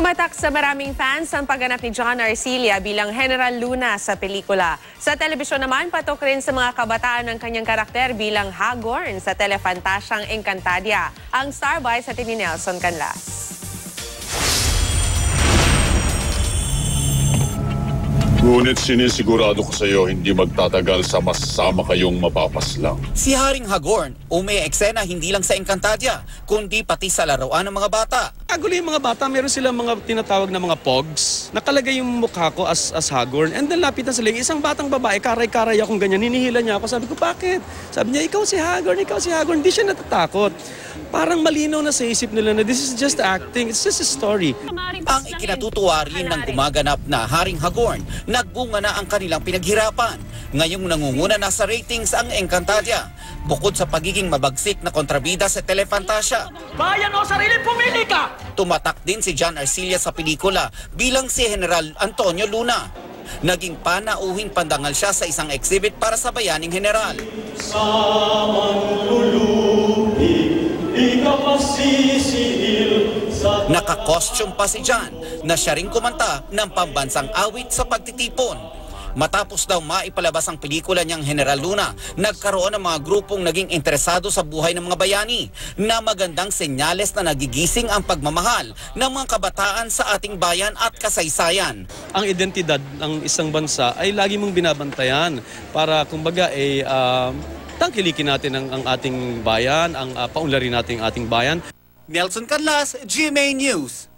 Tumatak sa maraming fans ang pagganap ni John Arcilla bilang General Luna sa pelikula. Sa telebisyon naman, patok rin sa mga kabataan ng kanyang karakter bilang Hagorn sa telefantasyang Encantadia. Ang Starby sa ni Nelson Canlas. Ngunit sinisigurado ko sa iyo hindi magtatagal sa masama kayong mapapaslang. Si Haring Hagorn umi-eksena hindi lang sa Encantadia, kundi pati sa laruan ng mga bata. Kagulo yung mga bata, meron silang mga tinatawag na mga pogs. Nakalagay yung mukha ko as Hagorn. And then lapitan sila, isang batang babae, karay-karay akong ganyan, ninihila niya ako. Sabi ko, bakit? Sabi niya, ikaw si Hagorn, ikaw si Hagorn. Hindi siya natatakot. Parang malinaw na sa isip nila na this is just acting, it's just a story. Ang ikinatutuwa rin ng gumaganap na Haring Hagorn, nagbunga na ang kanilang pinaghirapan. Ngayong nangunguna na sa ratings ang Encantadia, bukod sa pagiging mabagsik na kontrabida sa telefantasya. Bayan o sarili, pumili ka! Tumatak din si John Arcilla sa pelikula bilang si General Antonio Luna. Naging panauhing pandangal siya sa isang exhibit para sa bayaning general. Sa manlulupi, Naka-costume pa si John na siya ring kumanta ng pambansang awit sa pagtitipon. Matapos daw maipalabas ang pelikula niyang General Luna, nagkaroon ng mga grupong naging interesado sa buhay ng mga bayani na magandang senyales na nagigising ang pagmamahal ng mga kabataan sa ating bayan at kasaysayan. Ang identidad ng isang bansa ay lagi mong binabantayan para kumbaga tangkilikin natin ang ating bayan, paunlarin natin ang ating bayan. Nelson Canlas, GMA News.